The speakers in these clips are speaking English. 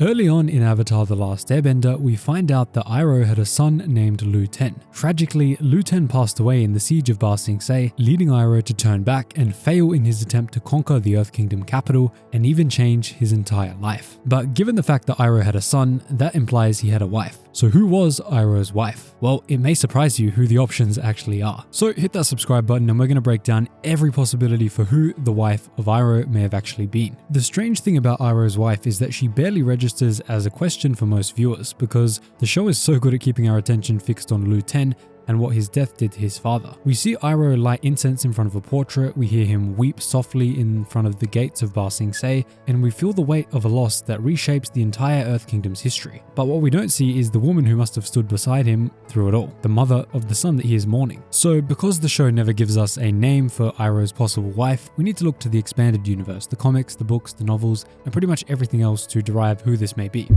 Early on in Avatar: The Last Airbender, we find out that Iroh had a son named Lu Ten. Tragically, Lu Ten passed away in the siege of Ba Sing Se, leading Iroh to turn back and fail in his attempt to conquer the Earth Kingdom capital and even change his entire life. But given the fact that Iroh had a son, that implies he had a wife. So who was Iroh's wife? Well, it may surprise you who the options actually are. So hit that subscribe button and we're going to break down every possibility for who the wife of Iroh may have actually been. The strange thing about Iroh's wife is that she barely registers as a question for most viewers because the show is so good at keeping our attention fixed on Lu Ten and what his death did to his father. We see Iroh light incense in front of a portrait, we hear him weep softly in front of the gates of Ba Sing Se, and we feel the weight of a loss that reshapes the entire Earth Kingdom's history. But what we don't see is the woman who must have stood beside him through it all, the mother of the son that he is mourning. So because the show never gives us a name for Iroh's possible wife, we need to look to the expanded universe, the comics, the books, the novels, and pretty much everything else to derive who this may be.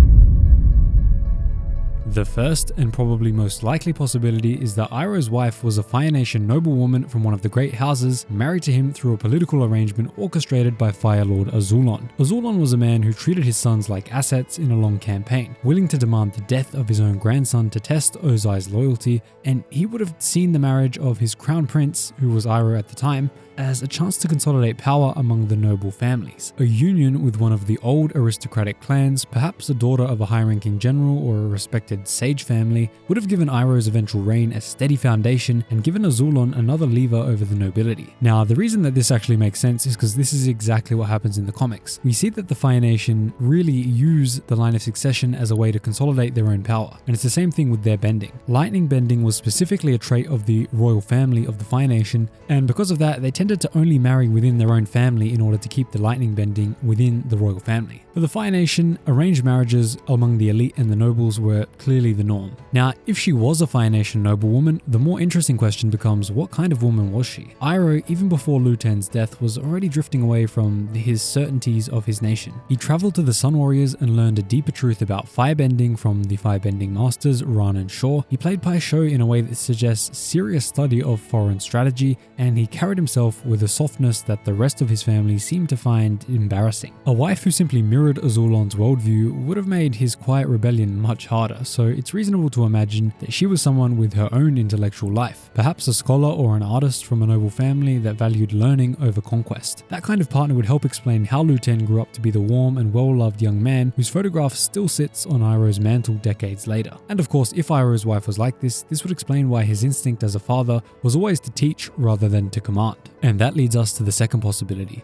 The first and probably most likely possibility is that Iroh's wife was a Fire Nation noblewoman from one of the great houses, married to him through a political arrangement orchestrated by Fire Lord Azulon. Azulon was a man who treated his sons like assets in a long campaign, willing to demand the death of his own grandson to test Ozai's loyalty, and he would have seen the marriage of his crown prince, who was Iroh at the time, as a chance to consolidate power among the noble families. A union with one of the old aristocratic clans, perhaps a daughter of a high-ranking general or a respected sage family, would have given Iroh's eventual reign a steady foundation and given Azulon another lever over the nobility. Now, the reason that this actually makes sense is because this is exactly what happens in the comics. We see that the Fire Nation really use the line of succession as a way to consolidate their own power, and it's the same thing with their bending. Lightning bending was specifically a trait of the royal family of the Fire Nation, and because of that, they tended to only marry within their own family in order to keep the lightning bending within the royal family. For the Fire Nation, arranged marriages among the elite and the nobles were clearly the norm. Now, if she was a Fire Nation noblewoman, the more interesting question becomes, what kind of woman was she? Iroh, even before Lu Ten's death, was already drifting away from his certainties of his nation. He traveled to the Sun Warriors and learned a deeper truth about firebending from the firebending masters Ran and Shaw. He played Pai Sho in a way that suggests serious study of foreign strategy, and he carried himself with a softness that the rest of his family seemed to find embarrassing. A wife who simply mirrored Azulon's worldview would have made his quiet rebellion much harder, so it's reasonable to imagine that she was someone with her own intellectual life, perhaps a scholar or an artist from a noble family that valued learning over conquest. That kind of partner would help explain how Lu Ten grew up to be the warm and well-loved young man whose photograph still sits on Iroh's mantle decades later. And of course, if Iroh's wife was like this would explain why his instinct as a father was always to teach rather than to command. And that leads us to the second possibility.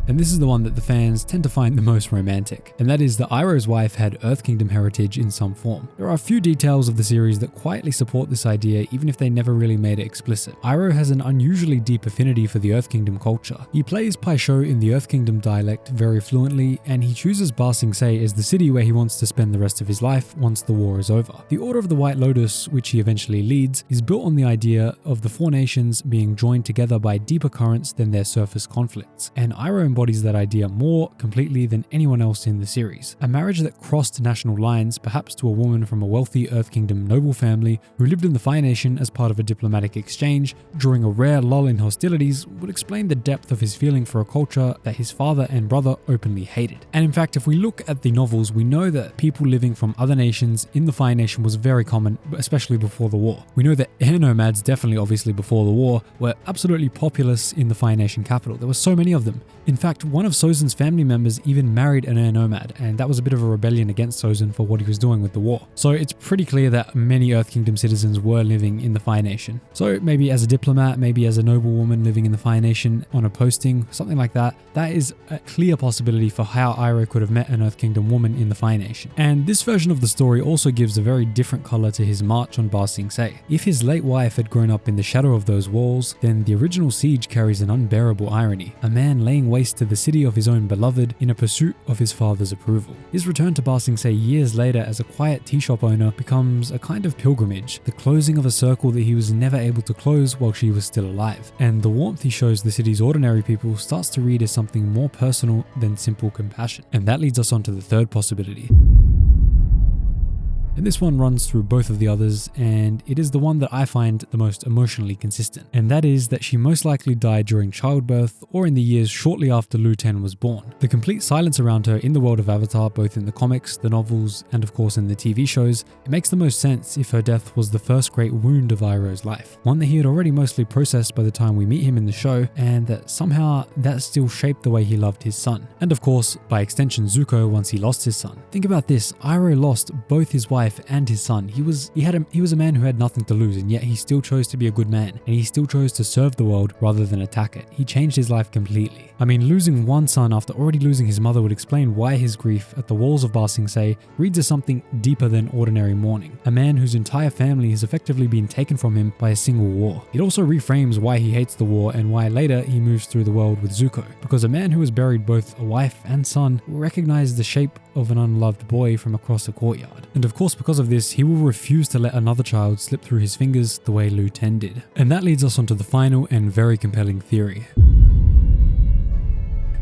And this is the one that the fans tend to find the most romantic, and that is that Iroh's wife had Earth Kingdom heritage in some form. There are a few details of the series that quietly support this idea even if they never really made it explicit. Iroh has an unusually deep affinity for the Earth Kingdom culture. He plays Pai Sho in the Earth Kingdom dialect very fluently, and he chooses Ba Sing Se as the city where he wants to spend the rest of his life once the war is over. The Order of the White Lotus, which he eventually leads, is built on the idea of the four nations being joined together by deeper currents than their surface conflicts, and Iroh embodies that idea more completely than anyone else in the series. A marriage that crossed national lines, perhaps to a woman from a wealthy Earth Kingdom noble family who lived in the Fire Nation as part of a diplomatic exchange during a rare lull in hostilities, would explain the depth of his feeling for a culture that his father and brother openly hated. And in fact, if we look at the novels, we know that people living from other nations in the Fire Nation was very common, especially before the war. We know that air nomads, definitely obviously before the war, were absolutely populous in the Fire Nation capital. There were so many of them. In fact, one of Sozin's family members even married an air nomad, and that was a bit of a rebellion against Sozin for what he was doing with the war. So it's pretty clear that many Earth Kingdom citizens were living in the Fire Nation. So maybe as a diplomat, maybe as a noblewoman living in the Fire Nation on a posting, something like that. That is a clear possibility for how Iroh could have met an Earth Kingdom woman in the Fire Nation. And this version of the story also gives a very different color to his march on Ba Sing Se. If his late wife had grown up in the shadow of those walls, then the original siege carries an unbearable irony. A man laying waste to the city of his own beloved in a pursuit of his father's approval. His return to Ba Sing Se years later as a quiet tea shop owner becomes a kind of pilgrimage, the closing of a circle that he was never able to close while she was still alive. And the warmth he shows the city's ordinary people starts to read as something more personal than simple compassion. And that leads us on to the third possibility. And this one runs through both of the others, and it is the one that I find the most emotionally consistent. And that is that she most likely died during childbirth or in the years shortly after Lu Ten was born. The complete silence around her in the world of Avatar, both in the comics, the novels, and of course in the TV shows, it makes the most sense if her death was the first great wound of Iroh's life. One that he had already mostly processed by the time we meet him in the show, and that somehow that still shaped the way he loved his son. And of course, by extension Zuko once he lost his son. Think about this, Iroh lost both his wife and his son. He was a man who had nothing to lose, and yet he still chose to be a good man, and he still chose to serve the world rather than attack it. He changed his life completely. I mean, losing one son after already losing his mother would explain why his grief at the walls of Ba Sing Se reads as something deeper than ordinary mourning. A man whose entire family has effectively been taken from him by a single war. It also reframes why he hates the war and why later he moves through the world with Zuko. Because a man who has buried both a wife and son will recognize the shape of an unloved boy from across a courtyard. And of course, because of this, he will refuse to let another child slip through his fingers the way Lu Ten did. And that leads us onto the final and very compelling theory.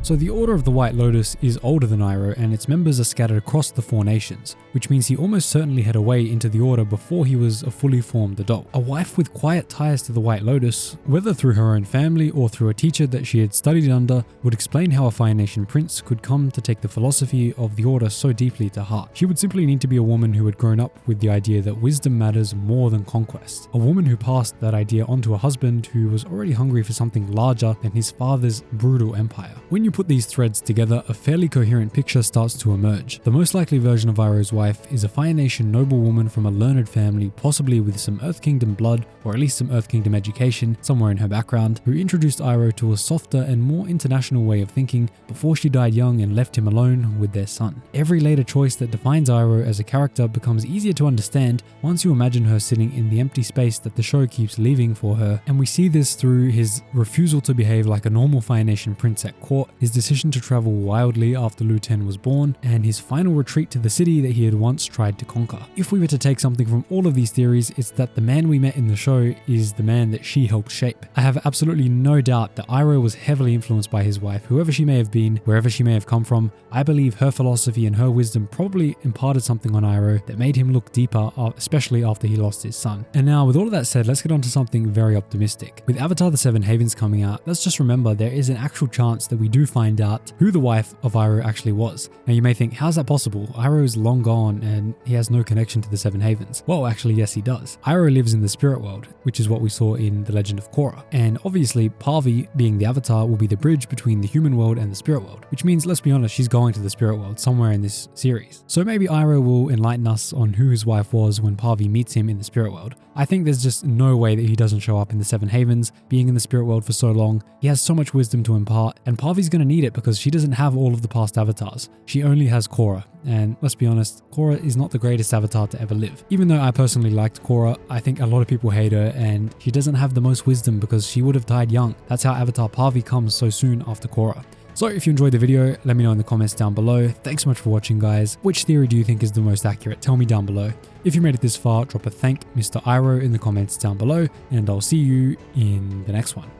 So the Order of the White Lotus is older than Iroh, and its members are scattered across the 4 nations, which means he almost certainly had a way into the Order before he was a fully formed adult. A wife with quiet ties to the White Lotus, whether through her own family or through a teacher that she had studied under, would explain how a Fire Nation prince could come to take the philosophy of the Order so deeply to heart. She would simply need to be a woman who had grown up with the idea that wisdom matters more than conquest. A woman who passed that idea on to a husband who was already hungry for something larger than his father's brutal empire. When you put these threads together, a fairly coherent picture starts to emerge. The most likely version of Iroh's wife is a Fire Nation noblewoman from a learned family, possibly with some Earth Kingdom blood, or at least some Earth Kingdom education somewhere in her background, who introduced Iroh to a softer and more international way of thinking before she died young and left him alone with their son. Every later choice that defines Iroh as a character becomes easier to understand once you imagine her sitting in the empty space that the show keeps leaving for her, and we see this through his refusal to behave like a normal Fire Nation prince at court, his decision to travel wildly after Lu Ten was born, and his final retreat to the city that he had once tried to conquer. If we were to take something from all of these theories, it's that the man we met in the show is the man that she helped shape. I have absolutely no doubt that Iroh was heavily influenced by his wife, whoever she may have been, wherever she may have come from. I believe her philosophy and her wisdom probably imparted something on Iroh that made him look deeper, especially after he lost his son. And now, with all of that said, let's get on to something very optimistic. With Avatar: The Seven Havens coming out, let's just remember there is an actual chance that we do find out who the wife of Iroh actually was. Now you may think, how's that possible? Iroh is long gone and he has no connection to the Seven Havens. Well, actually, yes, he does. Iroh lives in the spirit world, which is what we saw in The Legend of Korra. And obviously, Parvi, being the Avatar, will be the bridge between the human world and the spirit world, which means, let's be honest, she's going to the spirit world somewhere in this series. So maybe Iroh will enlighten us on who his wife was when Parvi meets him in the spirit world. I think there's just no way that he doesn't show up in the Seven Havens. Being in the spirit world for so long, he has so much wisdom to impart, and Parvi's going to need it because she doesn't have all of the past avatars. She only has Korra, and let's be honest, Korra is not the greatest avatar to ever live. Even though I personally liked Korra, I think a lot of people hate her, and she doesn't have the most wisdom because she would have died young. That's how Avatar Parvi comes so soon after Korra. So if you enjoyed the video, let me know in the comments down below. Thanks so much for watching, guys. Which theory do you think is the most accurate? Tell me down below. If you made it this far, drop a thank Mr. Iroh in the comments down below, and I'll see you in the next one.